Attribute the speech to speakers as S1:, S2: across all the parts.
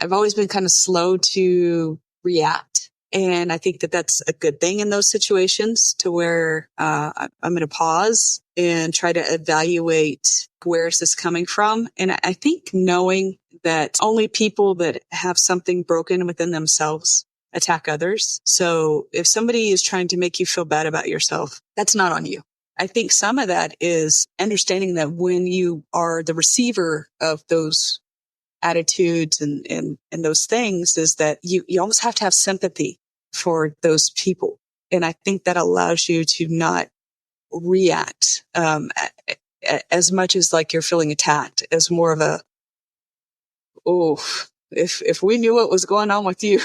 S1: I've always been kind of slow to react. And I think that that's a good thing in those situations to where I'm going to pause and try to evaluate where is this coming from. And I think knowing that only people that have something broken within themselves attack others. So if somebody is trying to make you feel bad about yourself, that's not on you. I think some of that is understanding that when you are the receiver of those attitudes and those things, is that you almost have to have sympathy for those people. And I think that allows you to not react as much as like you're feeling attacked, as more of a, oh, if we knew what was going on with you.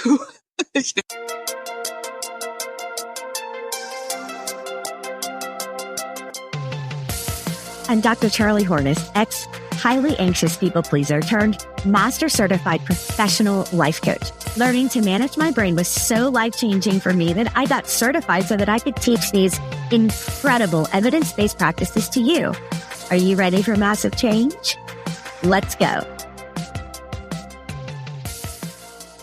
S2: I'm Dr. Charlie Hornis, highly anxious people pleaser turned master certified professional life coach. Learning to manage my brain was so life-changing for me that I got certified so that I could teach these incredible evidence-based practices to you. Are you ready for massive change? Let's go.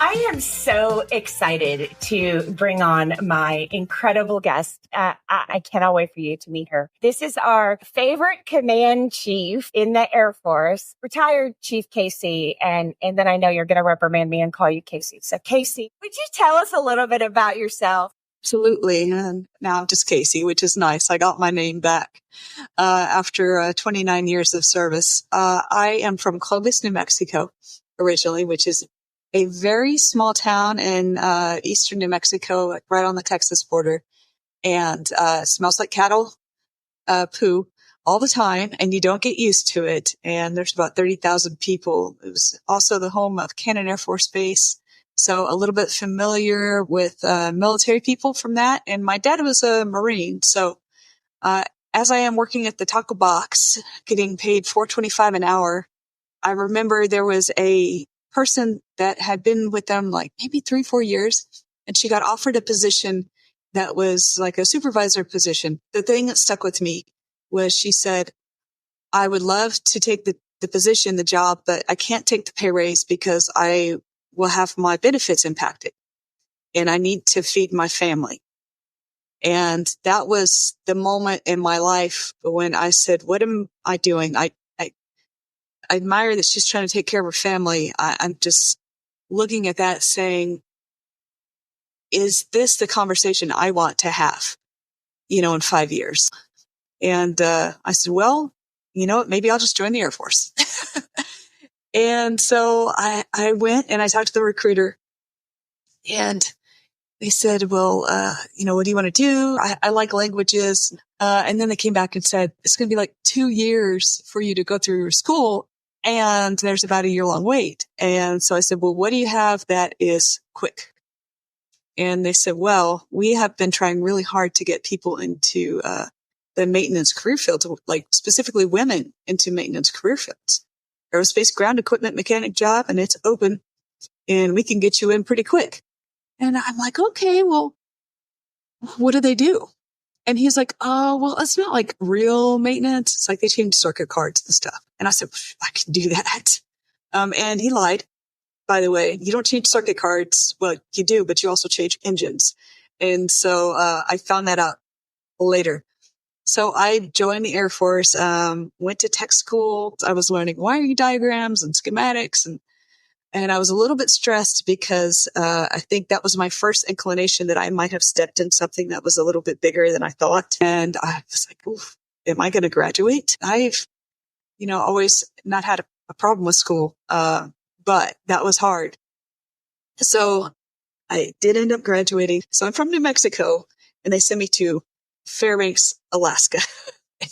S3: I am so excited to bring on my incredible guest. I cannot wait for you to meet her. This is our favorite command chief in the Air Force, retired Chief Casey. And then I know you're going to reprimand me and call you Casey. So Casey, would you tell us a little bit about yourself?
S1: Absolutely. And now I'm just Casey, which is nice. I got my name back after 29 years of service. I am from Clovis, New Mexico, originally, which is a very small town in eastern New Mexico, right on the Texas border, and smells like cattle poo all the time, and you don't get used to it. And there's about 30,000 people. It was also the home of Cannon Air Force Base, so a little bit familiar with military people from that. And my dad was a Marine, so as I am working at the taco box, getting paid $4.25 an hour, I remember there was a person that had been with them like maybe 3-4 years, and she got offered a position that was like a supervisor position. The thing that stuck with me was she said, I would love to take the position, the job, but I can't take the pay raise because I will have my benefits impacted and I need to feed my family. And that was the moment in my life when I said, what am I doing? I admire that she's trying to take care of her family. I'm just looking at that saying, is this the conversation I want to have, in 5 years? And I said, well, you know what, maybe I'll just join the Air Force. And so I went and I talked to the recruiter, and they said, well, what do you want to do? I like languages. And then they came back and said, it's going to be like 2 years for you to go through your school. And there's about a year-long wait. And so I said, well, what do you have that is quick? And they said, well, we have been trying really hard to get people into the maintenance career field, like specifically women into maintenance career fields. Aerospace ground equipment mechanic job, and it's open, and we can get you in pretty quick. And I'm like, okay, well, what do they do? And he's like, oh, well, it's not like real maintenance. It's like they change circuit cards and stuff. And I said, I can do that. And he lied, by the way. You don't change circuit cards. Well, you do, but you also change engines. And so I found that out later. So I joined the Air Force, went to tech school. I was learning wiring diagrams and schematics, and I was a little bit stressed because I think that was my first inclination that I might have stepped in something that was a little bit bigger than I thought. And I was like, oof, am I going to graduate? I've, always not had a problem with school, but that was hard. So I did end up graduating. So I'm from New Mexico, and they sent me to Fairbanks, Alaska,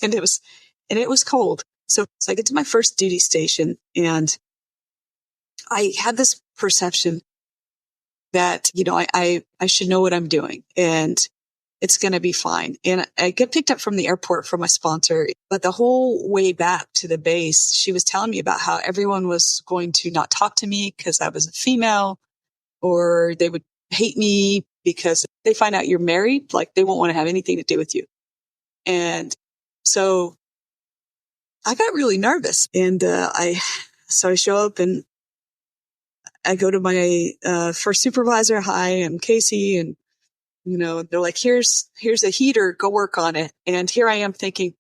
S1: and it was cold. So I get to my first duty station, and I had this perception that, I should know what I'm doing and it's going to be fine. And I get picked up from the airport from my sponsor, but the whole way back to the base, she was telling me about how everyone was going to not talk to me because I was a female, or they would hate me because they find out you're married, like they won't want to have anything to do with you. And so I got really nervous, and so I show up, and I go to my first supervisor. Hi, I'm Casey. And, they're like, here's a heater. Go work on it. And here I am thinking,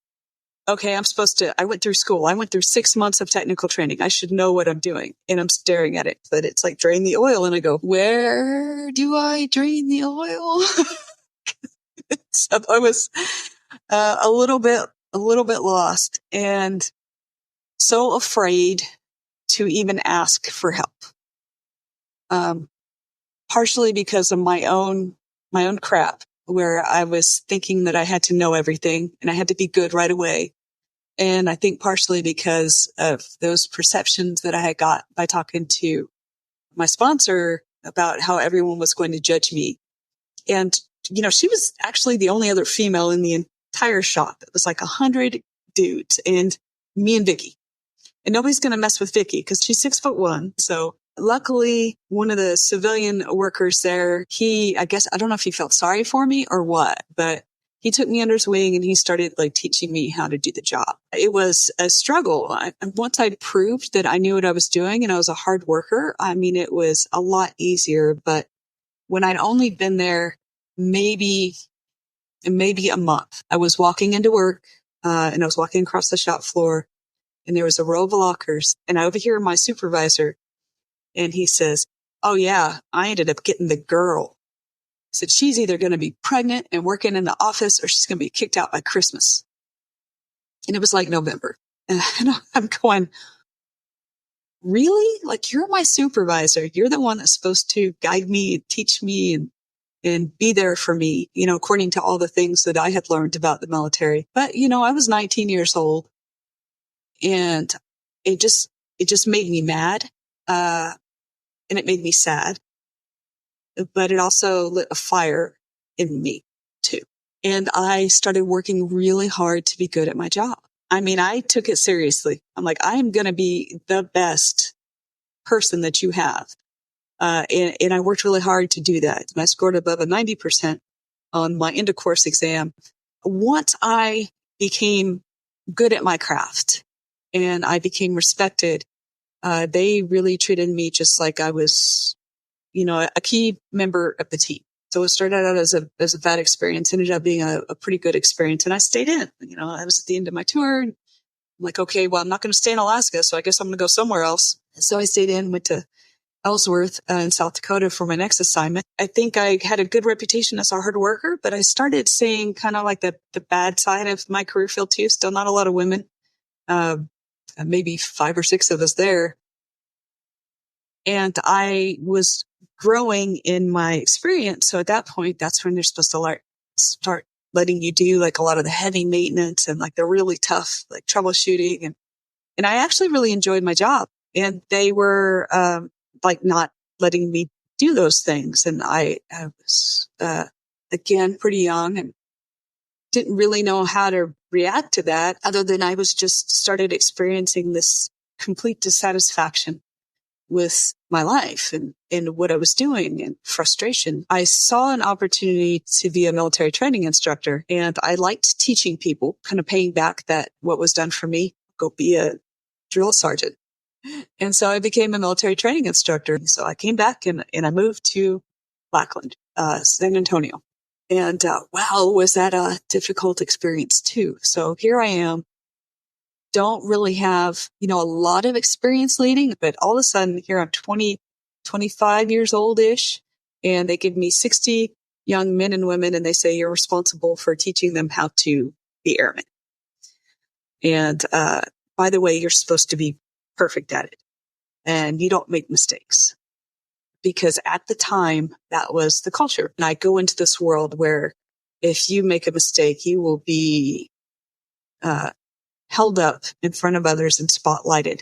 S1: okay, I went through school. I went through 6 months of technical training. I should know what I'm doing. And I'm staring at it, but it's like drain the oil. And I go, where do I drain the oil? So I was a little bit lost and so afraid to even ask for help. Partially because of my own crap, where I was thinking that I had to know everything and I had to be good right away. And I think partially because of those perceptions that I had got by talking to my sponsor about how everyone was going to judge me. And, she was actually the only other female in the entire shop. It was like 100 dudes and me and Vicky. And nobody's going to mess with Vicky because she's 6'1". So luckily, one of the civilian workers there, I don't know if he felt sorry for me or what, but he took me under his wing and he started like teaching me how to do the job. It was a struggle. Once I proved that I knew what I was doing and I was a hard worker, it was a lot easier. But when I'd only been there maybe a month, I was walking into work and I was walking across the shop floor and there was a row of lockers and I overhear my supervisor and he says, oh yeah, I ended up getting the girl. He said, she's either going to be pregnant and working in the office or she's going to be kicked out by Christmas. And it was like November. And I'm going, really? Like, you're my supervisor. You're the one that's supposed to guide me and teach me and be there for me, according to all the things that I had learned about the military. But, I was 19 years old and it just made me mad. And it made me sad, but it also lit a fire in me too. And I started working really hard to be good at my job. I took it seriously. I'm like, I am going to be the best person that you have. And I worked really hard to do that. And I scored above a 90% on my end of course exam. Once I became good at my craft and I became respected, they really treated me just like I was, a key member of the team. So it started out as a bad experience, ended up being a pretty good experience. And I stayed in, I was at the end of my tour. I'm like, okay, well, I'm not going to stay in Alaska. So I guess I'm going to go somewhere else. So I stayed in, went to Ellsworth in South Dakota for my next assignment. I think I had a good reputation as a hard worker, but I started seeing kind of like the bad side of my career field too. Still not a lot of women, maybe 5 or 6 of us there. And I was growing in my experience. So at that point, that's when they're supposed to start letting you do like a lot of the heavy maintenance and like the really tough, like troubleshooting. And I actually really enjoyed my job and they were, like not letting me do those things. And I was, again, pretty young and didn't really know how to react to that other than I was just started experiencing this complete dissatisfaction with my life and what I was doing and frustration. I saw an opportunity to be a military training instructor and I liked teaching people, kind of paying back that what was done for me, go be a drill sergeant. And so I became a military training instructor. So I came back and I moved to Lackland, San Antonio. And wow, was that a difficult experience too. So here I am. Don't really have, a lot of experience leading, but all of a sudden here I'm 25 years old-ish, and they give me 60 young men and women, and they say you're responsible for teaching them how to be airmen. And by the way, you're supposed to be perfect at it, and you don't make mistakes. Because at the time, that was the culture. And I go into this world where if you make a mistake, you will be held up in front of others and spotlighted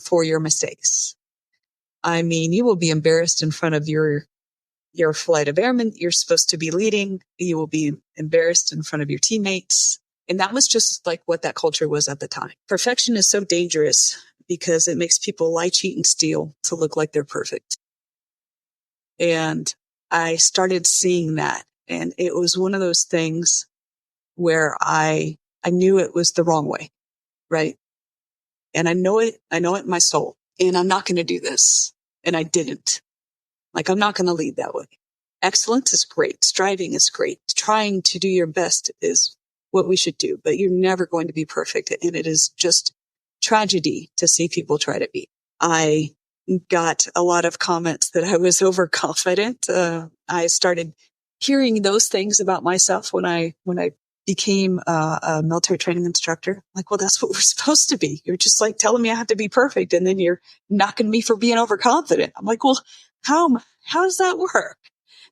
S1: for your mistakes. You will be embarrassed in front of your flight of airmen you're supposed to be leading. You will be embarrassed in front of your teammates. And that was just like what that culture was at the time. Perfection is so dangerous because it makes people lie, cheat, and steal to look like they're perfect. And I started seeing that. And it was one of those things where I knew it was the wrong way, right? And I know it in my soul. And I'm not going to do this. And I didn't. Like, I'm not going to lead that way. Excellence is great. Striving is great. Trying to do your best is what we should do, but you're never going to be perfect. And it is just tragedy to see people try to be. I got a lot of comments that I was overconfident. I started hearing those things about myself when I became a military training instructor. Like, well, that's what we're supposed to be. You're just like telling me I have to be perfect, and then you're knocking me for being overconfident. I'm like, well, how does that work?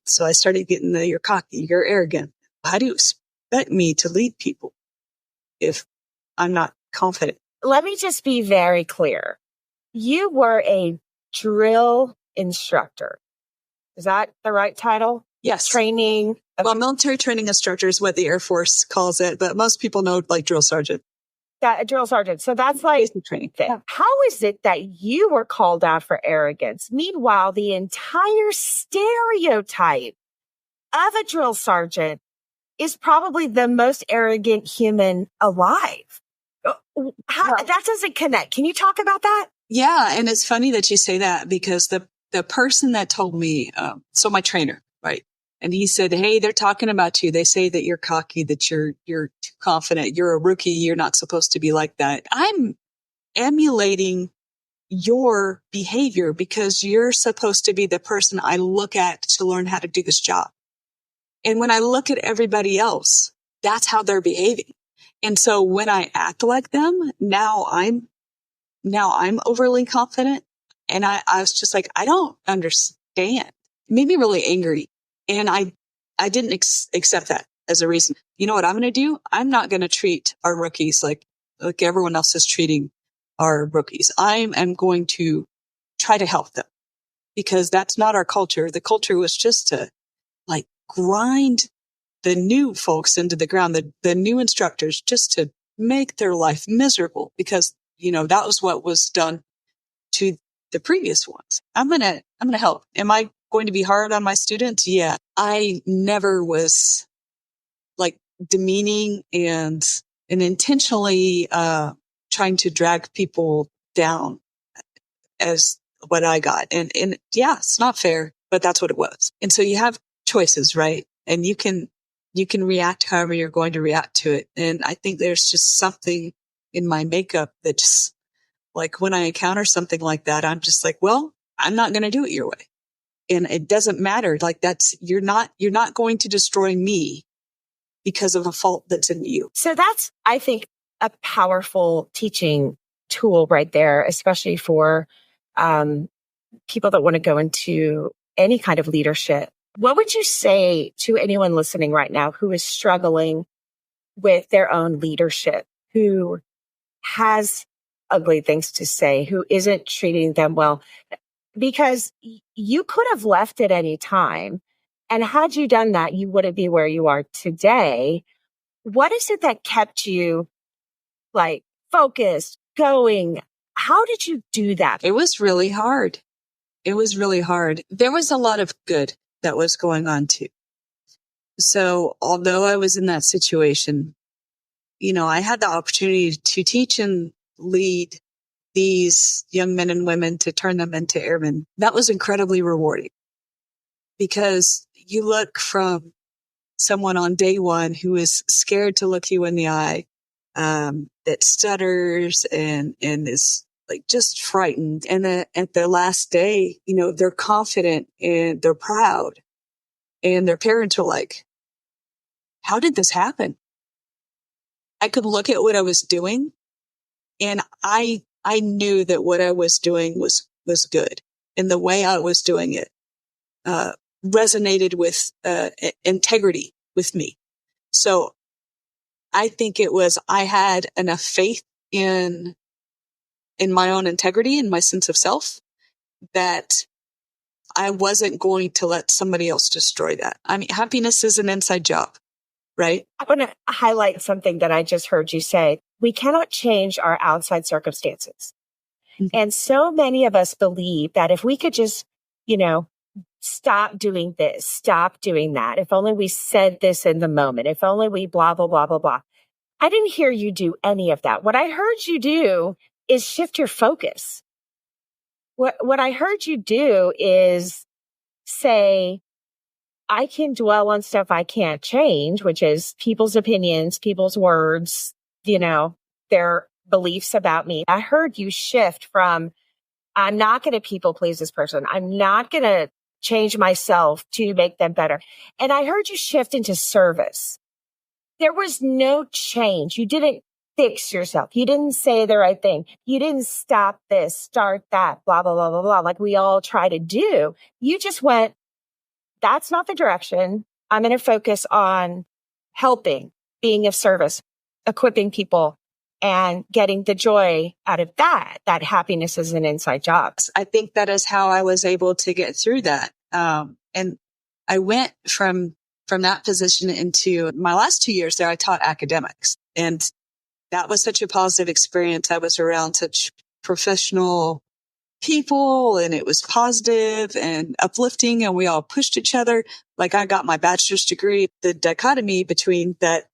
S1: So I started getting you're cocky, you're arrogant. How do you expect me to lead people if I'm not confident?
S3: Let me just be very clear. You were a drill instructor. Is that the right title?
S1: Yes.
S3: Training. Okay.
S1: Well, military training instructor is what the Air Force calls it, but most people know like drill sergeant.
S3: A drill sergeant. So that's like
S1: basic training. Yeah.
S3: How is it that you were called out for arrogance? Meanwhile, the entire stereotype of a drill sergeant is probably the most arrogant human alive. That doesn't connect. Can you talk about that?
S1: Yeah. And it's funny that you say that, because the person that told me, so my trainer, right? And he said, hey, they're talking about you. They say that you're cocky, that you're too confident. You're a rookie. You're not supposed to be like that. I'm emulating your behavior because you're supposed to be the person I look at to learn how to do this job. And when I look at everybody else, that's how they're behaving. And so when I act like them, now I'm overly confident. And I was just like, I don't understand. It made me really angry. And I didn't accept that as a reason. You know what I'm going to do? I'm not going to treat our rookies like everyone else is treating our rookies. I am going to try to help them, because that's not our culture. The culture was just to like grind the new folks into the ground, the new instructors, just to make their life miserable, because, you know, that was what was done to the previous ones. I'm going to help. Am I going to be hard on my students? Yeah. I never was like demeaning and intentionally, trying to drag people down as what I got. And yeah, it's not fair, but that's what it was. And so you have choices, right? And you can react however you're going to react to it. And I think there's just something in my makeup that just, like, when I encounter something like that, I'm just like, well, I'm not going to do it your way. And it doesn't matter. Like, you're not going to destroy me because of a fault that's in you.
S3: So that's, I think, a powerful teaching tool right there, especially for people that want to go into any kind of leadership. What would you say to anyone listening right now who is struggling with their own leadership, who has ugly things to say, who isn't treating them well? Because you could have left at any time. And had you done that, you wouldn't be where you are today. What is it that kept you like focused, going? How did you do that?
S1: It was really hard. There was a lot of good that was going on too. So although I was in that situation, you know, I had the opportunity to teach and lead these young men and women to turn them into airmen. That was incredibly rewarding, because you look from someone on day one who is scared to look you in the eye, that stutters and is like just frightened. And at their last day, you know, they're confident and they're proud, and their parents are like, how did this happen? I could look at what I was doing, and I knew that what I was doing was good. And the way I was doing it, resonated with, integrity with me. So I think I had enough faith in my own integrity and my sense of self that I wasn't going to let somebody else destroy that. I mean, happiness is an inside job, right?
S3: I want to highlight something that I just heard you say. We cannot change our outside circumstances. Mm-hmm. And so many of us believe that if we could just, you know, stop doing this, stop doing that. If only we said this in the moment, if only we blah, blah, blah, blah, blah. I didn't hear you do any of that. What I heard you do is shift your focus. what I heard you do is say, I can dwell on stuff I can't change, which is people's opinions, people's words, their beliefs about me. I heard you shift from, I'm not going to people please this person. I'm not going to change myself to make them better. And I heard you shift into service. There was no change. You didn't fix yourself. You didn't say the right thing. You didn't stop this, start that, blah, blah, blah, blah, blah, like we all try to do. You just went, that's not the direction. I'm going to focus on helping, being of service, equipping people, and getting the joy out of that. That happiness is an inside job.
S1: I think that is how I was able to get through that. And I went from that position into my last 2 years there. I taught academics, and that was such a positive experience. I was around such professional people, and it was positive and uplifting, and we all pushed each other. Like, I got my bachelor's degree. The dichotomy between that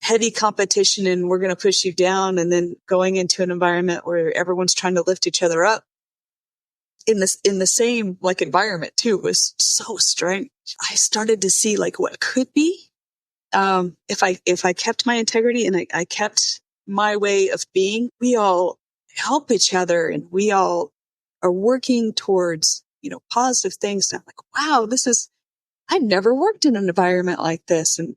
S1: heady competition and we're going to push you down, and then going into an environment where everyone's trying to lift each other up in the same like environment too was so strange. I started to see like what could be if I kept my integrity and I kept my way of being. We all help each other, and we all are working towards positive things. And I'm like, wow, I never worked in an environment like this. And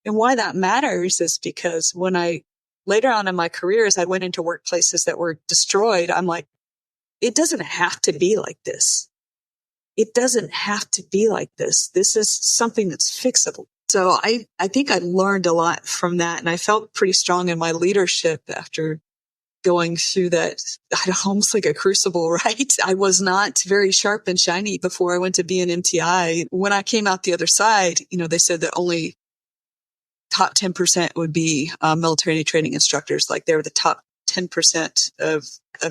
S1: why that matters is because when later on in my career, as I went into workplaces that were destroyed, I'm like, it doesn't have to be like this. It doesn't have to be like this. This is something that's fixable. So I think I learned a lot from that. And I felt pretty strong in my leadership after going through that, almost like a crucible, right? I was not very sharp and shiny before I went to be an MTI. When I came out the other side, they said that only top 10% would be military training instructors. Like, they were the top 10% of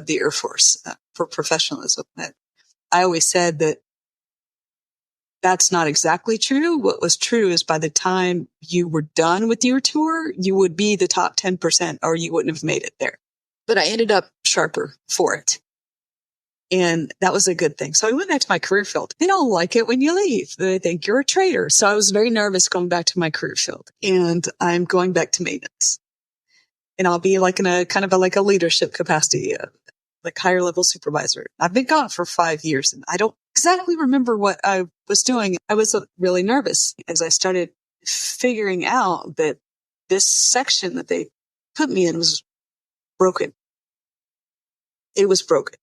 S1: the Air Force for professionalism. I always said that that's not exactly true. What was true is by the time you were done with your tour, you would be the top 10% or you wouldn't have made it there. But I ended up sharper for it. And that was a good thing. So I went back to my career field. They don't like it when you leave. They think you're a traitor. So I was very nervous going back to my career field. And I'm going back to maintenance. And I'll be like in a kind of like a leadership capacity, like higher level supervisor. I've been gone for 5 years and I don't exactly remember what I was doing. I was really nervous as I started figuring out that this section that they put me in was broken. It was broken.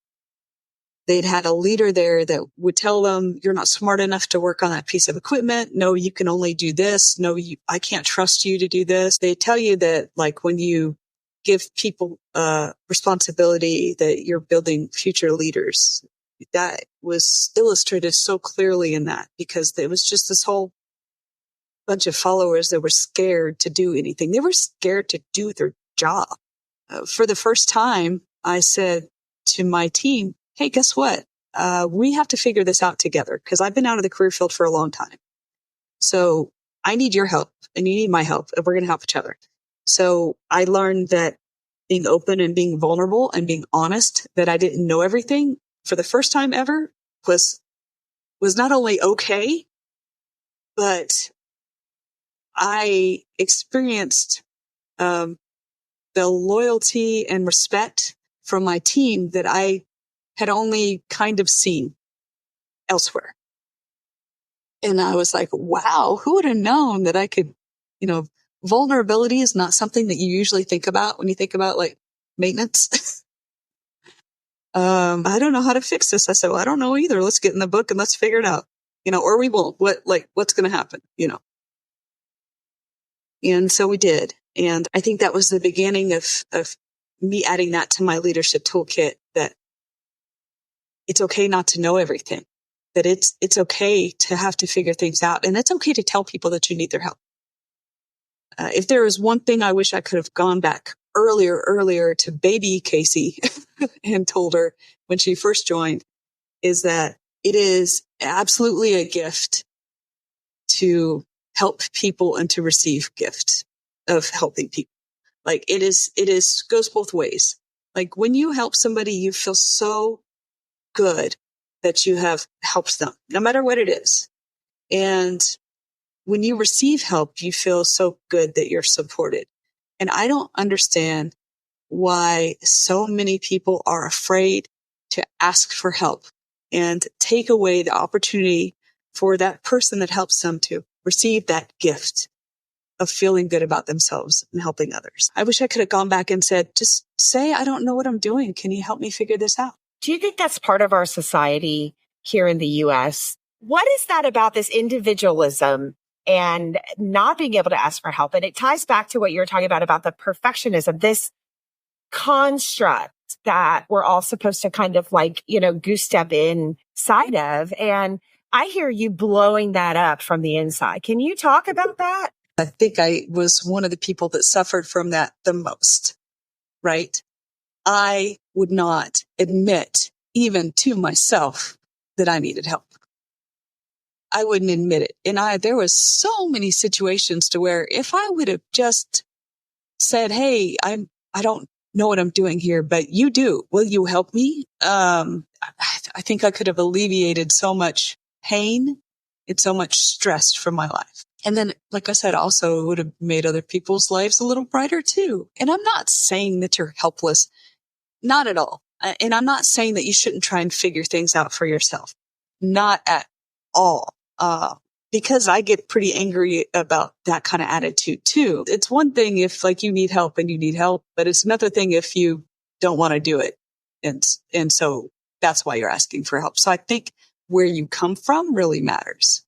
S1: They'd had a leader there that would tell them, you're not smart enough to work on that piece of equipment. No, you can only do this. No, I can't trust you to do this. They tell you that, like, when you give people responsibility, that you're building future leaders. That was illustrated so clearly in that, because there was just this whole bunch of followers that were scared to do anything. They were scared to do their job. For the first time, I said to my team, hey, guess what? We have to figure this out together, because I've been out of the career field for a long time. So I need your help and you need my help, and we're going to help each other. So I learned that being open and being vulnerable and being honest that I didn't know everything for the first time ever was not only okay, but I experienced the loyalty and respect from my team that I had only kind of seen elsewhere. And I was like, wow, who would have known that I could, vulnerability is not something that you usually think about when you think about like maintenance. I don't know how to fix this. I said, well, I don't know either. Let's get in the book and let's figure it out, or we won't. What's going to happen, And so we did. And I think that was the beginning of me adding that to my leadership toolkit, that it's okay not to know everything, that it's okay to have to figure things out. And it's okay to tell people that you need their help. If there was one thing I wish I could have gone back earlier to baby Casey and told her when she first joined, is that it is absolutely a gift to help people and to receive gifts of helping people. Like, it goes both ways. Like, when you help somebody, you feel so good that you have helped them, no matter what it is. And when you receive help, you feel so good that you're supported. And I don't understand why so many people are afraid to ask for help and take away the opportunity for that person that helps them to receive that gift of feeling good about themselves and helping others. I wish I could have gone back and said, just say, I don't know what I'm doing. Can you help me figure this out?
S3: Do you think that's part of our society here in the US? What is that about this individualism and not being able to ask for help? And it ties back to what you were talking about the perfectionism, this construct that we're all supposed to kind of like, goose step inside of. And I hear you blowing that up from the inside. Can you talk about that?
S1: I think I was one of the people that suffered from that the most, right? I would not admit even to myself that I needed help. I wouldn't admit it. And there was so many situations to where if I would have just said, hey, I don't know what I'm doing here, but you do. Will you help me? I think I could have alleviated so much pain and so much stress from my life. And then, like I said, also it would have made other people's lives a little brighter too. And I'm not saying that you're helpless. Not at all. And I'm not saying that you shouldn't try and figure things out for yourself. Not at all. Because I get pretty angry about that kind of attitude too. It's one thing if like you need help and you need help, but it's another thing if you don't want to do it. And so that's why you're asking for help. So I think where you come from really matters.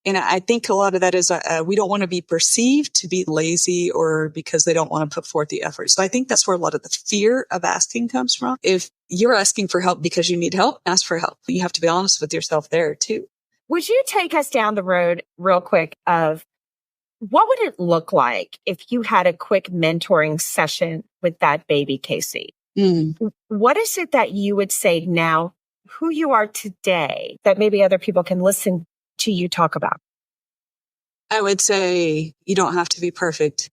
S1: And I think a lot of that is we don't want to be perceived to be lazy or because they don't want to put forth the effort. So I think that's where a lot of the fear of asking comes from. If you're asking for help because you need help, ask for help. You have to be honest with yourself there too.
S3: Would you take us down the road real quick of what would it look like if you had a quick mentoring session with that baby Casey? What is it that you would say now, who you are today, that maybe other people can listen to you talk about?
S1: I would say you don't have to be perfect.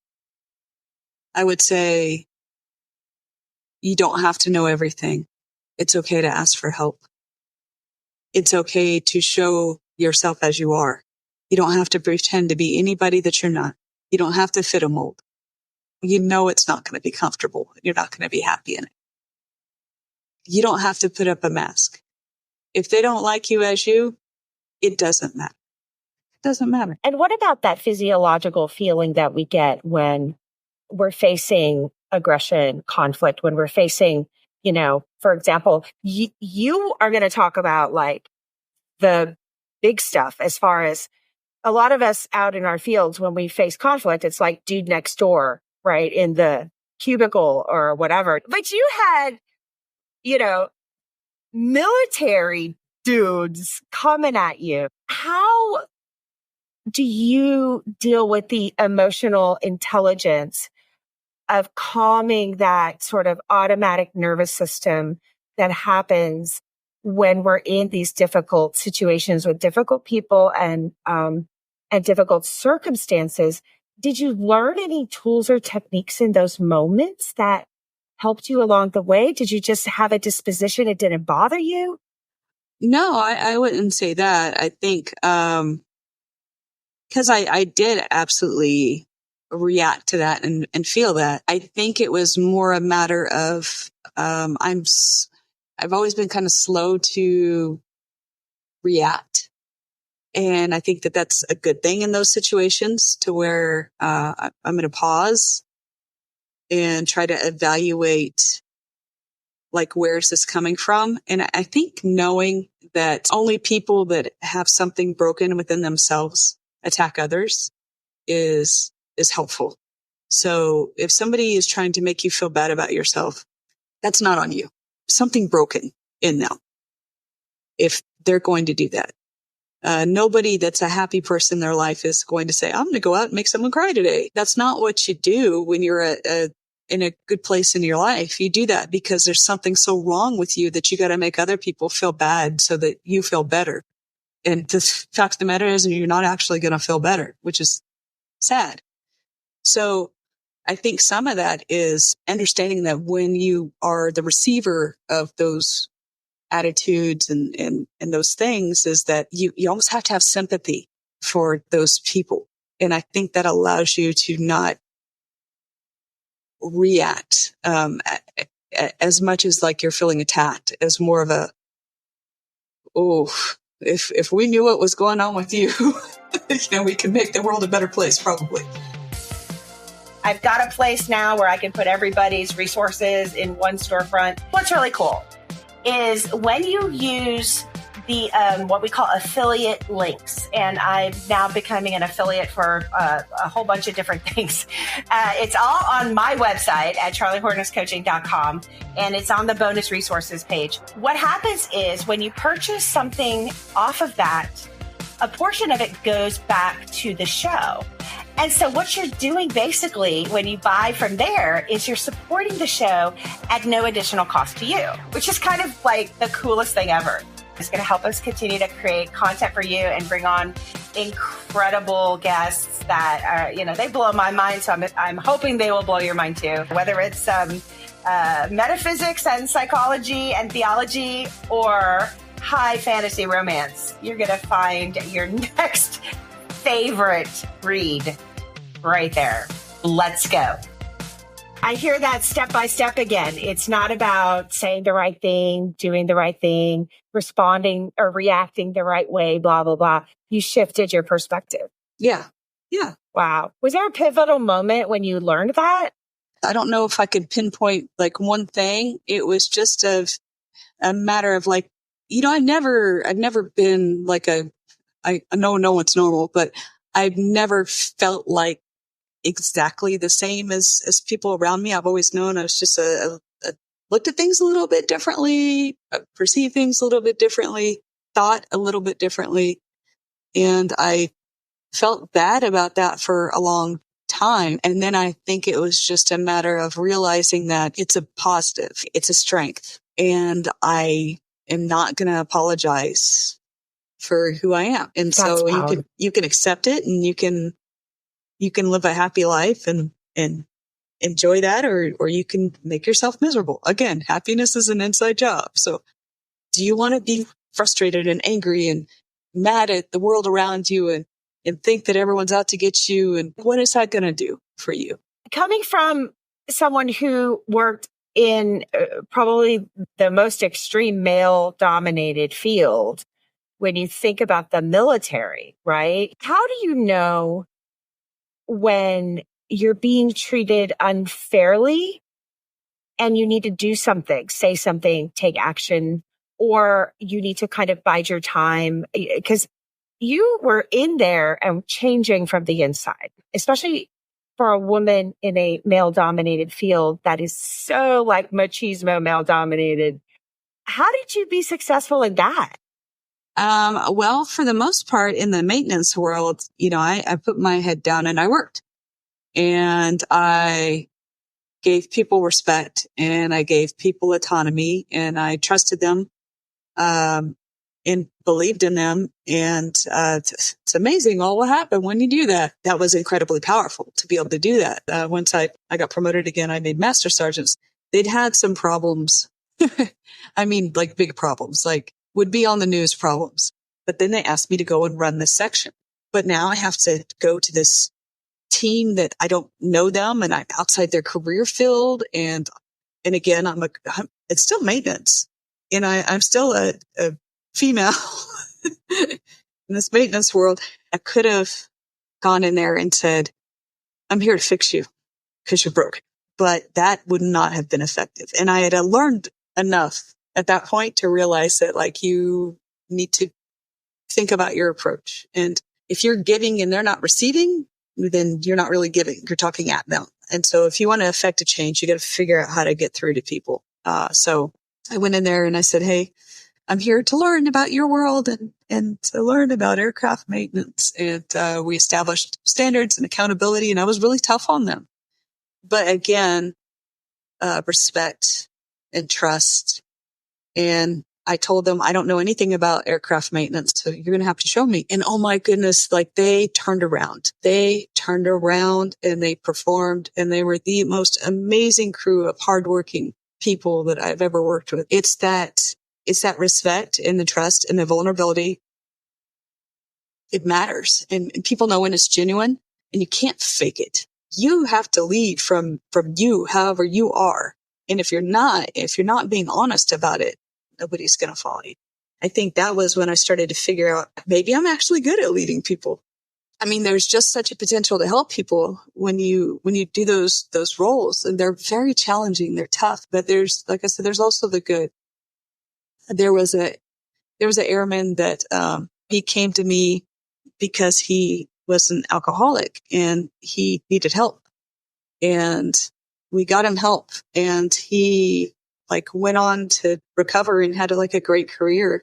S1: I would say you don't have to know everything. It's okay to ask for help. It's okay to show yourself as you are. You don't have to pretend to be anybody that you're not. You don't have to fit a mold. You know it's not going to be comfortable. You're not going to be happy in it. You don't have to put up a mask. If they don't like you as you, it doesn't matter. It doesn't matter.
S3: And what about that physiological feeling that we get when we're facing aggression, conflict, when we're facing, for example, you are going to talk about like the big stuff as far as a lot of us out in our fields, when we face conflict, it's like dude next door, right? In the cubicle or whatever. But you had, military dudes coming at you. How do you deal with the emotional intelligence of calming that sort of automatic nervous system that happens when we're in these difficult situations with difficult people and difficult circumstances? Did you learn any tools or techniques in those moments that helped you along the way? Did you just have a disposition? It didn't bother you?
S1: No, I wouldn't say that. I think, because I did absolutely react to that and feel that. I think it was more a matter of, I've always been kind of slow to react. And I think that that's a good thing in those situations to where, I'm going to pause and try to evaluate, like, where's this coming from? And I think knowing that only people that have something broken within themselves attack others is helpful. So if somebody is trying to make you feel bad about yourself, that's not on you. Something broken in them if they're going to do that. Nobody that's a happy person in their life is going to say, I'm going to go out and make someone cry today. That's not what you do when you're in a good place in your life. You do that because there's something so wrong with you that you got to make other people feel bad so that you feel better. And the fact of the matter is you're not actually going to feel better, which is sad. So I think some of that is understanding that when you are the receiver of those attitudes and those things is that you almost have to have sympathy for those people. And I think that allows you to not react, as much as like you're feeling attacked, as more of a, oh, if we knew what was going on with you, we could make the world a better place, probably.
S3: I've got a place now where I can put everybody's resources in one storefront. What's really cool is when you use the what we call affiliate links, and I'm now becoming an affiliate for a whole bunch of different things. It's all on my website at charliehornesscoaching.com, and it's on the bonus resources page. What happens is when you purchase something off of that, a portion of it goes back to the show. And so what you're doing basically when you buy from there is you're supporting the show at no additional cost to you, which is kind of like the coolest thing ever. It's going to help us continue to create content for you and bring on incredible guests that are, they blow my mind. So I'm hoping they will blow your mind too, whether it's metaphysics and psychology and theology or high fantasy romance. You're going to find your next favorite read right there. Let's go. I hear that step by step again. It's not about saying the right thing, doing the right thing, responding or reacting the right way, blah, blah, blah. You shifted your perspective.
S1: Yeah. Yeah.
S3: Wow. Was there a pivotal moment when you learned that?
S1: I don't know if I could pinpoint like one thing. It was just a matter of like, I've never been like I know no one's normal, but I've never felt like exactly the same as people around me. I've always known I was just looked at things a little bit differently, perceived things a little bit differently, thought a little bit differently. And I felt bad about that for a long time. And then I think it was just a matter of realizing that it's a positive, it's a strength. And I am not going to apologize for who I am. And so you can accept it and you can live a happy life and enjoy that, or you can make yourself miserable. Again, happiness is an inside job. So do you want to be frustrated and angry and mad at the world around you and think that everyone's out to get you? And what is that going to do for you?
S3: Coming from someone who worked in probably the most extreme male dominated field, when you think about the military, right? How do you know when you're being treated unfairly and you need to do something, say something, take action, or you need to kind of bide your time? Because you were in there and changing from the inside, especially for a woman in a male dominated field that is so like machismo male dominated. How did you be successful in that?
S1: Well, for the most part in the maintenance world, I put my head down and I worked, and I gave people respect and I gave people autonomy and I trusted them, and believed in them. And, it's amazing all what happened when you do that. That was incredibly powerful to be able to do that. Once I got promoted again, I made master sergeants. They'd had some problems. I mean, like big problems, like would be on the news problems. But then they asked me to go and run this section. But now I have to go to this team that I don't know them and I'm outside their career field. And again, it's still maintenance. And I'm still a female in this maintenance world. I could have gone in there and said, I'm here to fix you because you're broke. But that would not have been effective. And I had learned enough at that point to realize that like you need to think about your approach. And if you're giving and they're not receiving, then you're not really giving. You're talking at them. And so if you want to affect a change, you got to figure out how to get through to people. So I went in there and I said, hey, I'm here to learn about your world and to learn about aircraft maintenance. And we established standards and accountability, and I was really tough on them. But again, respect and trust. And I told them, I don't know anything about aircraft maintenance, so you're going to have to show me. And oh my goodness, like they turned around. They turned around and they performed, and they were the most amazing crew of hardworking people that I've ever worked with. It's that it's that respect and the trust and the vulnerability. It matters. And people know when it's genuine, and you can't fake it. You have to lead from you, however you are. And if you're not being honest about it, nobody's going to follow you. I think that was when I started to figure out maybe I'm actually good at leading people. I mean, there's just such a potential to help people when you do those roles, and they're very challenging. They're tough, but there's, like I said, there's also the good. There was an airman that, he came to me because he was an alcoholic and he needed help, and we got him help, and he went on to recover and had a great career.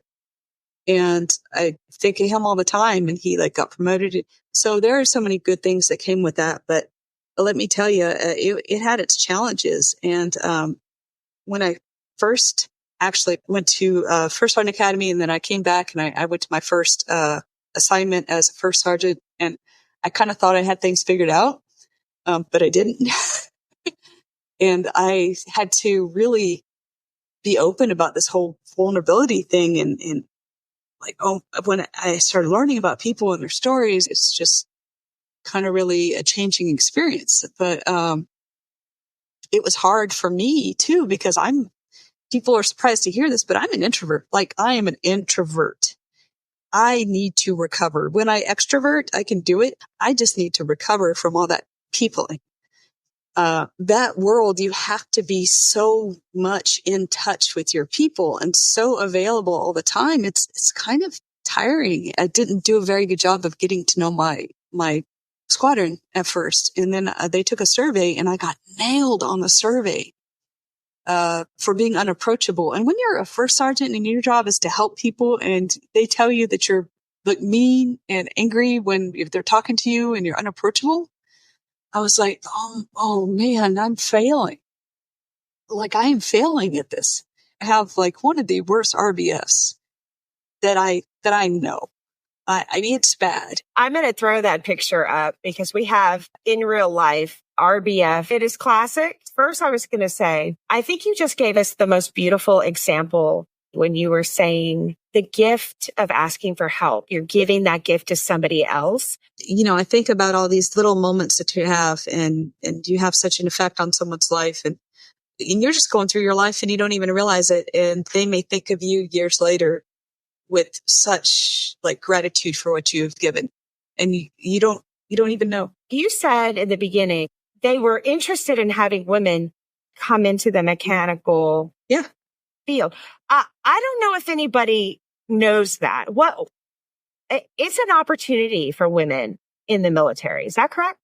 S1: And I think of him all the time, and he got promoted. So there are so many good things that came with that. But let me tell you, it had its challenges. And when I first actually went to First Sergeant Academy, and then I came back and I went to my first assignment as a first sergeant, and I kind of thought I had things figured out, but I didn't. And I had to really be open about this whole vulnerability thing, and when I started learning about people and their stories, it's just kind of really a changing experience. But it was hard for me too, because people are surprised to hear this, but I'm an introvert. I am an introvert. I need to recover. When I extrovert, I can do it. I just need to recover from all that peopling. That world, you have to be so much in touch with your people and so available all the time. It's kind of tiring. I didn't do a very good job of getting to know my squadron at first. And then they took a survey, and I got nailed on the survey for being unapproachable. And when you're a first sergeant and your job is to help people, and they tell you that you're mean and angry if they're talking to you and you're unapproachable, I was like, oh man, I'm failing. I am failing at this. I have one of the worst RBFs that I know. It's bad.
S3: I'm going to throw that picture up because we have in real life RBF. It is classic. First, I was going to say, I think you just gave us the most beautiful example when you were saying the gift of asking for help. You're giving that gift to somebody else.
S1: I think about all these little moments that you have, and you have such an effect on someone's life, and you're just going through your life and you don't even realize it. And they may think of you years later with such gratitude for what you've given. And you don't even know.
S3: You said in the beginning, they were interested in having women come into the mechanical field. I don't know if anybody knows that. It's an opportunity for women in the military. Is that correct?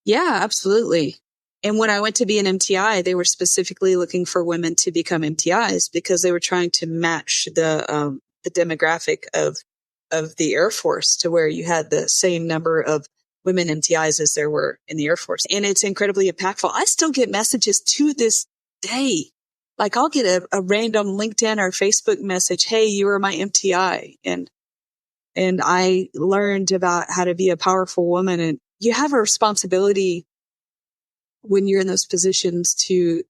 S1: Yeah, absolutely. And when I went to be an MTI, they were specifically looking for women to become MTIs because they were trying to match the demographic of the Air Force to where you had the same number of women MTIs as there were in the Air Force. And it's incredibly impactful. I still get messages to this day. I'll get a random LinkedIn or Facebook message. Hey, you were my MTI. And I learned about how to be a powerful woman. And you have a responsibility when you're in those positions to,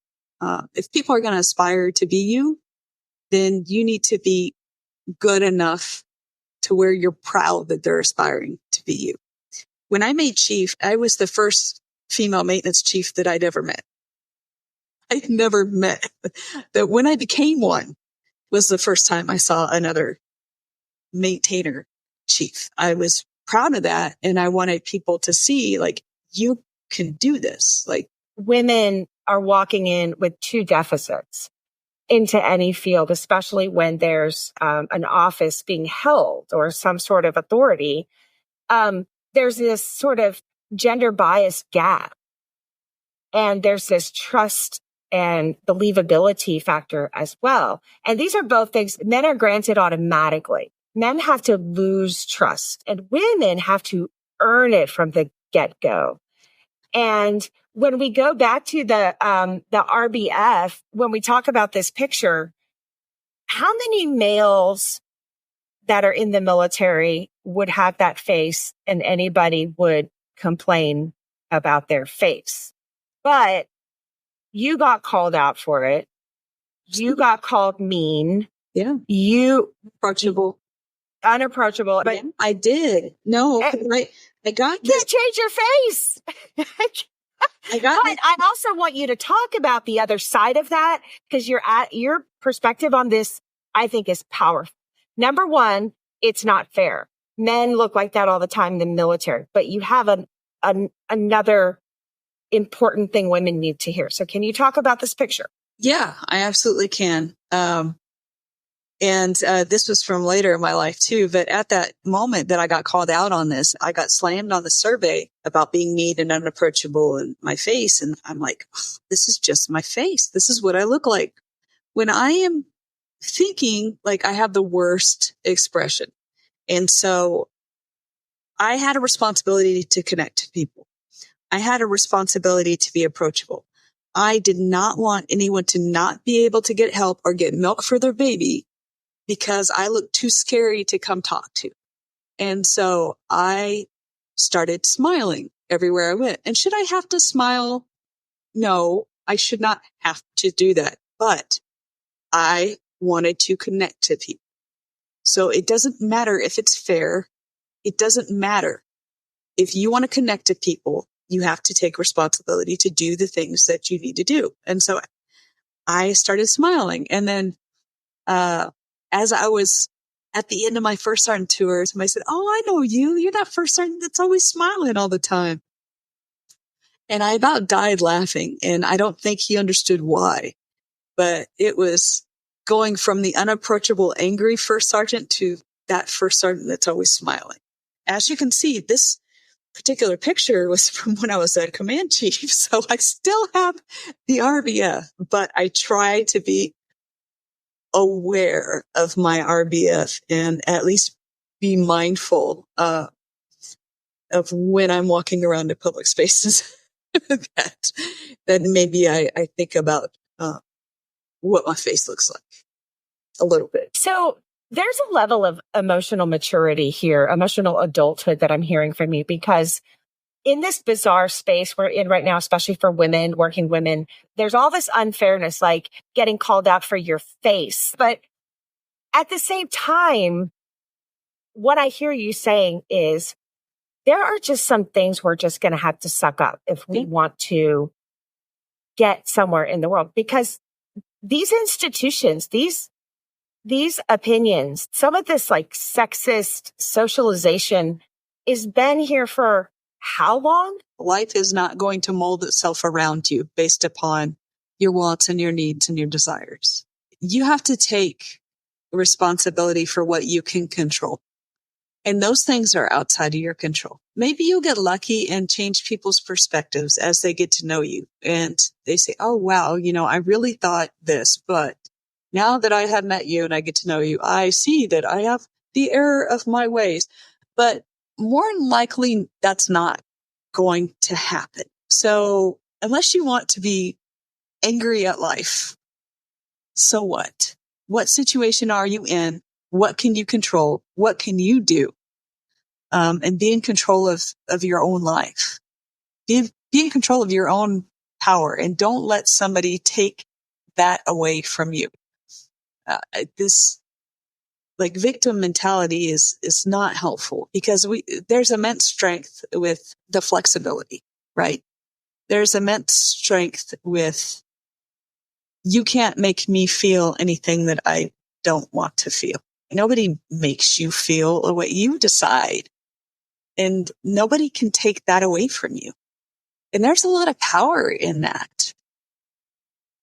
S1: if people are going to aspire to be you, then you need to be good enough to where you're proud that they're aspiring to be you. When I made chief, I was the first female maintenance chief that I'd ever met. I'd never met. That when I became one was the first time I saw another maintainer chief. I was proud of that. And I wanted people to see, you can do this.
S3: Women are walking in with two deficits into any field, especially when there's an office being held or some sort of authority. There's this sort of gender bias gap. And there's this trust and believability factor as well. And these are both things men are granted automatically. Men have to lose trust, and women have to earn it from the get-go. And when we go back to the RBF, when we talk about this picture, how many males that are in the military would have that face and anybody would complain about their face? But you got called out for it. You got called mean.
S1: Yeah.
S3: You
S1: Approachable.
S3: unapproachable, but
S1: I did. No, I got
S3: you
S1: this.
S3: can't change your face.
S1: I got
S3: But I also want you to talk about the other side of that, because your perspective on this, I think, is powerful. Number one, it's not fair. Men look like that all the time in the military, but you have another important thing women need to hear. So can you talk about this picture?
S1: Yeah, I absolutely can. And this was from later in my life too. But at that moment that I got called out on this, I got slammed on the survey about being mean and unapproachable in my face. And I'm like, oh, this is just my face. This is what I look like when I am thinking like I have the worst expression. And so I had a responsibility to connect to people. I had a responsibility to be approachable. I did not want anyone to not be able to get help or get milk for their baby because I looked too scary to come talk to. And so I started smiling everywhere I went. And should I have to smile? No, I should not have to do that. But I wanted to connect to people. So it doesn't matter if it's fair. It doesn't matter. If you want to connect to people, you have to take responsibility to do the things that you need to do. And so I started smiling. And then, as I was at the end of my first sergeant tour, somebody said, "Oh, I know you. You're that first sergeant that's always smiling all the time." And I about died laughing. And I don't think he understood why, but it was going from the unapproachable, angry first sergeant to that first sergeant that's always smiling. As you can see, this particular picture was from when I was a command chief. So I still have the RBF, but I try to be aware of my RBF and at least be mindful of when I'm walking around in public spaces that maybe I think about what my face looks like a little bit.
S3: So there's a level of emotional maturity here, emotional adulthood that I'm hearing from you, because in this bizarre space we're in right now, especially for women, working women, there's all this unfairness, like getting called out for your face. But at the same time, what I hear you saying is there are just some things we're just going to have to suck up if we want to get somewhere in the world, because these institutions, these opinions, some of this like sexist socialization has been here for how long?
S1: Life is not going to mold itself around you based upon your wants and your needs and your desires. You have to take responsibility for what you can control. And those things are outside of your control. Maybe you'll get lucky and change people's perspectives as they get to know you. And they say, "Oh, wow, I really thought this, but now that I have met you and I get to know you, I see that I have the error of my ways." But more than likely, that's not going to happen. So unless you want to be angry at life, so what? What situation are you in? What can you control? What can you do? And be in control of your own life. Be in control of your own power, and don't let somebody take that away from you. This like victim mentality is not helpful, because there's immense strength with the flexibility, right? There's immense strength with, you can't make me feel anything that I don't want to feel. Nobody makes you feel what you decide. And nobody can take that away from you. And there's a lot of power in that.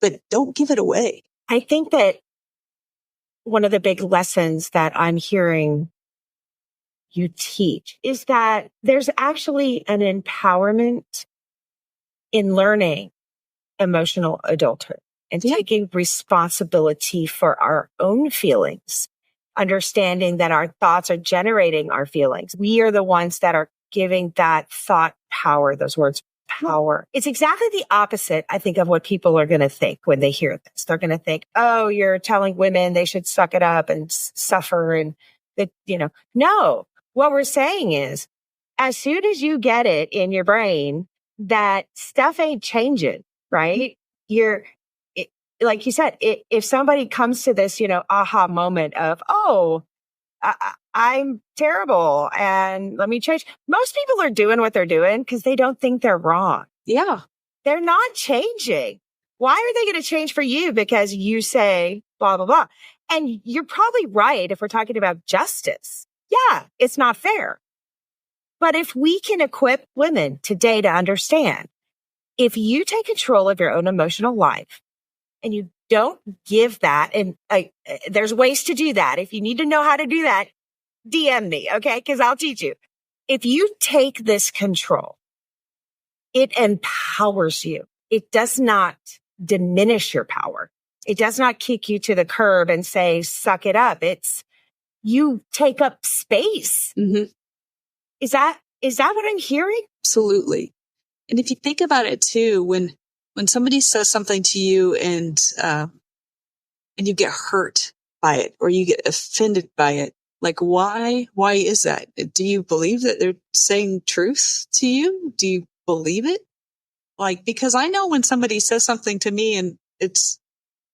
S1: But don't give it away.
S3: I think that one of the big lessons that I'm hearing you teach is that there's actually an empowerment in learning emotional adulthood and taking responsibility for our own feelings, understanding that our thoughts are generating our feelings. We are the ones that are giving that thought power, those words power. It's exactly the opposite, I think, of what people are going to think when they hear this. They're going to think, "Oh, you're telling women they should suck it up and suffer." And that, no, what we're saying is, as soon as you get it in your brain that stuff ain't changing, right? like you said, if somebody comes to this, aha moment of, oh, I'm terrible and let me change. Most people are doing what they're doing because they don't think they're wrong.
S1: Yeah.
S3: They're not changing. Why are they going to change for you because you say blah, blah, blah? And you're probably right if we're talking about justice. Yeah, it's not fair. But if we can equip women today to understand, if you take control of your own emotional life and you don't give that, and there's ways to do that. If you need to know how to do that, DM me, okay? Because I'll teach you. If you take this control, it empowers you. It does not diminish your power. It does not kick you to the curb and say, suck it up. It's you take up space.
S1: Mm-hmm.
S3: Is that what I'm hearing?
S1: Absolutely. And if you think about it too, when somebody says something to you and you get hurt by it or you get offended by it, like why is that? Do you believe that they're saying truth to you? Do you believe it? Like, because I know when somebody says something to me and it's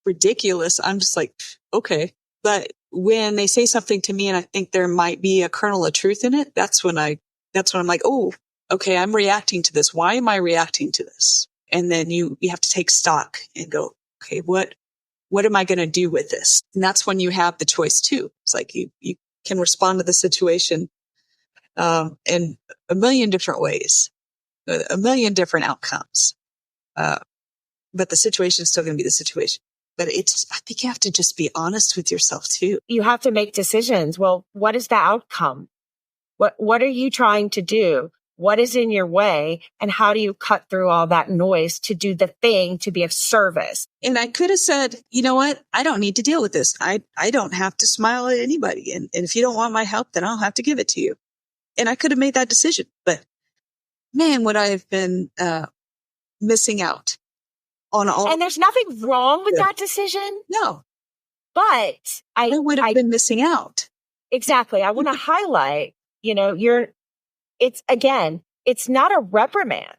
S1: ridiculous, I'm just like, okay. But when they say something to me and I think there might be a kernel of truth in it, that's when I'm like, oh, okay, I'm reacting to this. Why am I reacting to this? And then you have to take stock and go, okay, what am I going to do with this? And that's when you have the choice too. It's like you can respond to the situation in a million different ways, a million different outcomes. But the situation is still going to be the situation. But I think you have to just be honest with yourself too.
S3: You have to make decisions. Well, what is the outcome? What are you trying to do? What is in your way? And how do you cut through all that noise to do the thing to be of service?
S1: And I could have said, you know what? I don't need to deal with this. I don't have to smile at anybody. And if you don't want my help, then I'll have to give it to you. And I could have made that decision. But man, would I have been missing out on all.
S3: And there's nothing wrong with that decision.
S1: No.
S3: But
S1: I would have been missing out.
S3: Exactly. I want to highlight, it's not a reprimand.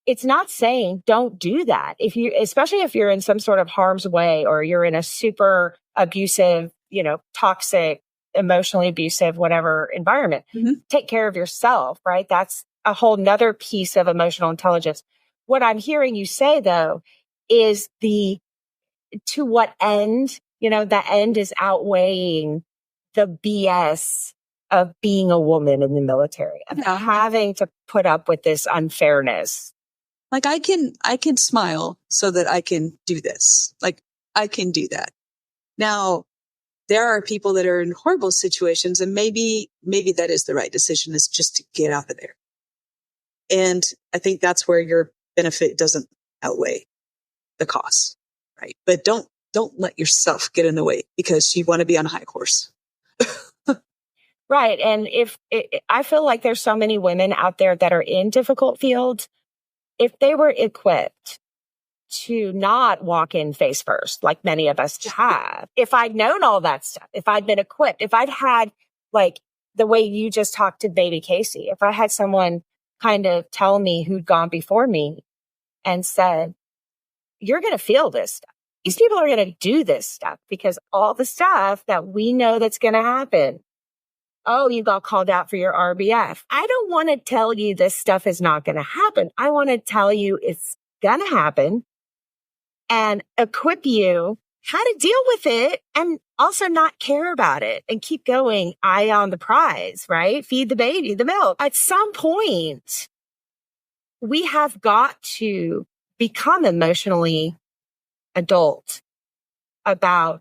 S3: It's not saying don't do that. Especially if you're in some sort of harm's way or you're in a super abusive, toxic, emotionally abusive, whatever environment, take care of yourself, right? That's a whole nother piece of emotional intelligence. What I'm hearing you say though, is to what end, the end is outweighing the BS of being a woman in the military, of having to put up with this unfairness.
S1: Like I can smile so that I can do this. Like I can do that. Now, there are people that are in horrible situations and maybe that is the right decision, is just to get out of there. And I think that's where your benefit doesn't outweigh the cost, right? But don't let yourself get in the way because you want to be on a high horse.
S3: Right. And I feel like there's so many women out there that are in difficult fields. If they were equipped to not walk in face first, like many of us have, if I'd known all that stuff, if I'd been equipped, if I'd had like the way you just talked to baby Casey, if I had someone kind of tell me who'd gone before me and said, you're going to feel this stuff. These people are going to do this stuff because all the stuff that we know that's going to happen. Oh, you got called out for your RBF. I don't want to tell you this stuff is not going to happen. I want to tell you it's going to happen and equip you how to deal with it and also not care about it and keep going. Eye on the prize, right? Feed the baby the milk. At some point, we have got to become emotionally adult about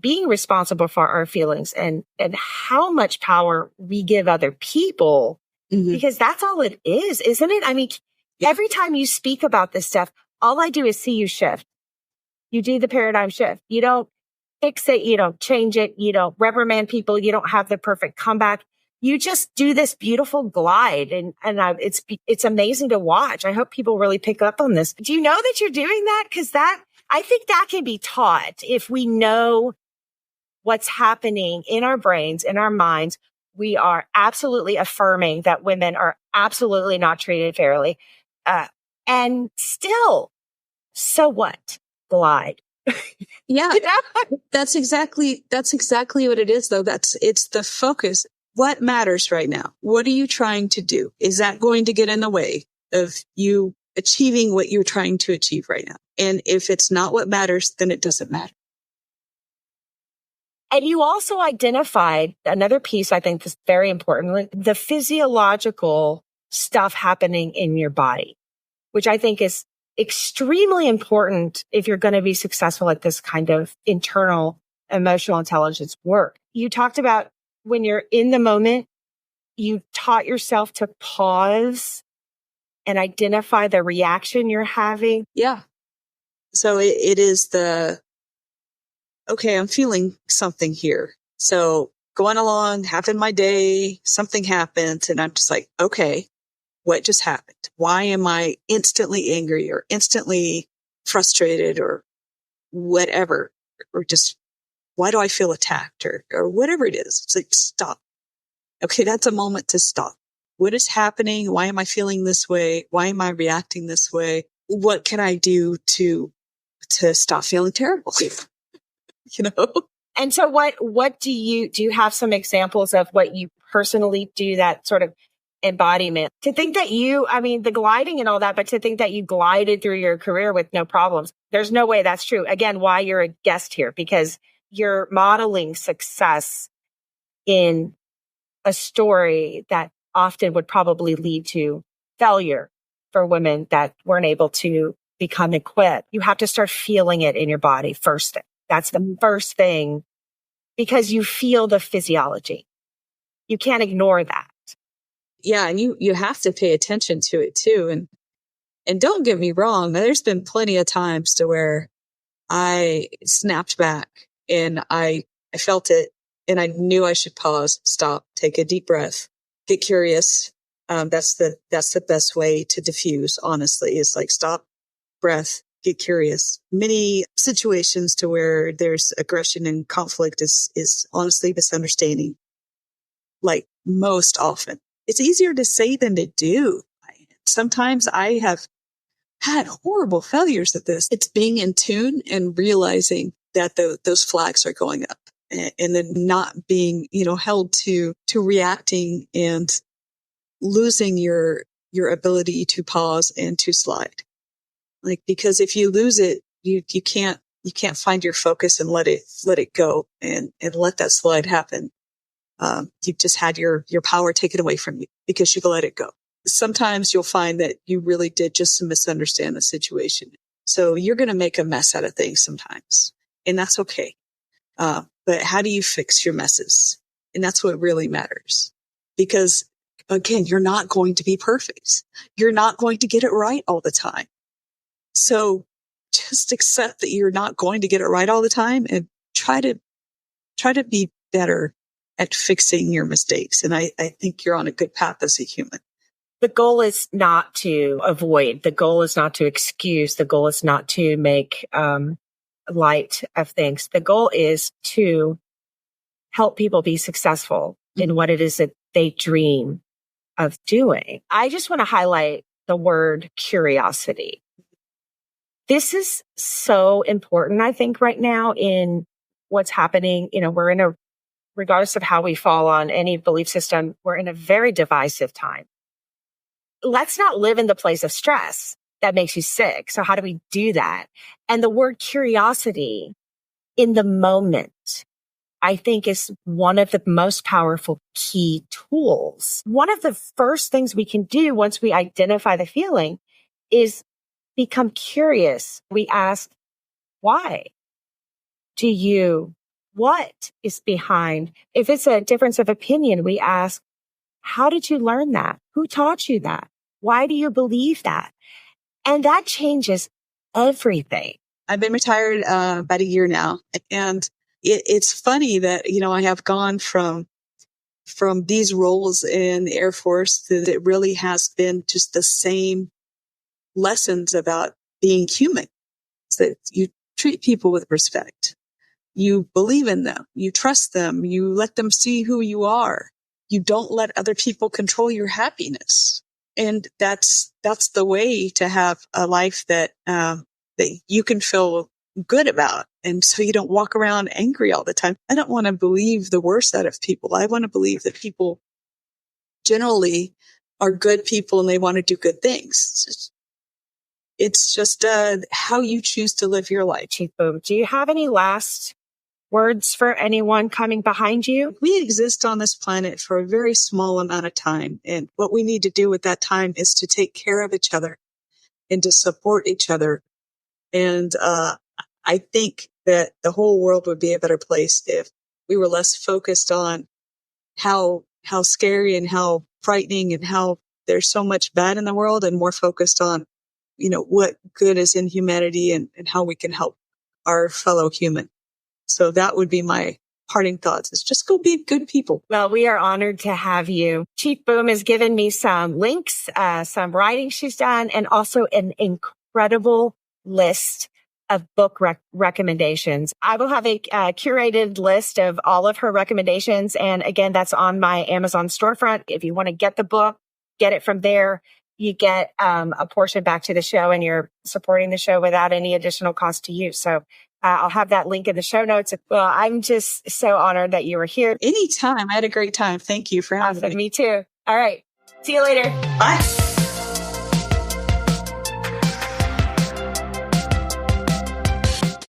S3: being responsible for our feelings and how much power we give other people, because that's all it is, isn't it? I mean, every time you speak about this stuff, all I do is see you shift. You do the paradigm shift. You don't fix it. You don't change it. You don't reprimand people. You don't have the perfect comeback. You just do this beautiful glide. And it's amazing to watch. I hope people really pick up on this. Do you know that you're doing that? Because I think that can be taught if we know what's happening in our brains, in our minds. We are absolutely affirming that women are absolutely not treated fairly. And still, so what? Glide.
S1: Yeah, that's exactly what it is, though. It's the focus. What matters right now? What are you trying to do? Is that going to get in the way of you achieving what you're trying to achieve right now? And if it's not what matters, then it doesn't matter.
S3: And you also identified another piece I think is very important, the physiological stuff happening in your body, which I think is extremely important if you're going to be successful at this kind of internal emotional intelligence work. You talked about when you're in the moment, you taught yourself to pause and identify the reaction you're having.
S1: Yeah. So it is okay, I'm feeling something here. So going along, having my day, something happens, and I'm just like, okay, what just happened? Why am I instantly angry or instantly frustrated or whatever? Or just, why do I feel attacked or whatever it is? It's like, stop. Okay, that's a moment to stop. What is happening? Why am I feeling this way? Why am I reacting this way? What can I do to stop feeling terrible? You know?
S3: And so what do you have some examples of what you personally do, that sort of embodiment? To think that the gliding and all that, but to think that you glided through your career with no problems. There's no way that's true. Again, why you're a guest here, because you're modeling success in a story that often would probably lead to failure for women that weren't able to become equipped. You have to start feeling it in your body first. That's the first thing, because you feel the physiology. You can't ignore that.
S1: Yeah. And you have to pay attention to it too. And don't get me wrong. There's been plenty of times to where I snapped back and I felt it and I knew I should pause, stop, take a deep breath, get curious. That's the best way to diffuse, honestly, is like stop, breath, get curious. Many situations to where there's aggression and conflict is honestly misunderstanding. Like most often. It's easier to say than to do. Sometimes I have had horrible failures at this. It's being in tune and realizing that those flags are going up and then not being, held to reacting and losing your ability to pause and to slide. Like, because if you lose it, you can't find your focus and let it go and let that slide happen. You've just had your power taken away from you because you've let it go. Sometimes you'll find that you really did just misunderstand the situation. So you're going to make a mess out of things sometimes, and that's okay. But how do you fix your messes? And that's what really matters, because again, you're not going to be perfect. You're not going to get it right all the time. So just accept that you're not going to get it right all the time and try to be better at fixing your mistakes. And I think you're on a good path as a human.
S3: The goal is not to avoid. The goal is not to excuse. The goal is not to make light of things. The goal is to help people be successful in what it is that they dream of doing. I just want to highlight the word curiosity. This is so important, I think, right now in what's happening. We're regardless of how we fall on any belief system, we're in a very divisive time. Let's not live in the place of stress that makes you sick. So how do we do that? And the word curiosity in the moment, I think, is one of the most powerful key tools. One of the first things we can do once we identify the feeling is become curious. We ask, why? What is behind? If it's a difference of opinion, we ask, how did you learn that? Who taught you that? Why do you believe that? And that changes everything.
S1: I've been retired about a year now. And it's funny that, I have gone from these roles in the Air Force that it really has been just the same lessons about being human. That you treat people with respect. You believe in them. You trust them. You let them see who you are. You don't let other people control your happiness. And that's the way to have a life that you can feel good about. And so you don't walk around angry all the time. I don't want to believe the worst out of people. I want to believe that people generally are good people and they want to do good things. It's just how you choose to live your life.
S3: Chief Boom, do you have any last words for anyone coming behind you?
S1: We exist on this planet for a very small amount of time. And what we need to do with that time is to take care of each other and to support each other. And I think that the whole world would be a better place if we were less focused on how scary and how frightening and how there's so much bad in the world, and more focused on, what good is in humanity and how we can help our fellow human. So that would be my parting thoughts, is just go be good people.
S3: Well, we are honored to have you. Chief Boom has given me some links, some writing she's done, and also an incredible list of book recommendations. I will have a curated list of all of her recommendations. And again, that's on my Amazon storefront. If you want to get the book, get it from there. You get a portion back to the show, and you're supporting the show without any additional cost to you. So I'll have that link in the show notes. Well, I'm just so honored that you were here.
S1: Anytime. I had a great time. Thank you for having me.
S3: Me too. All right. See you later.
S1: Bye.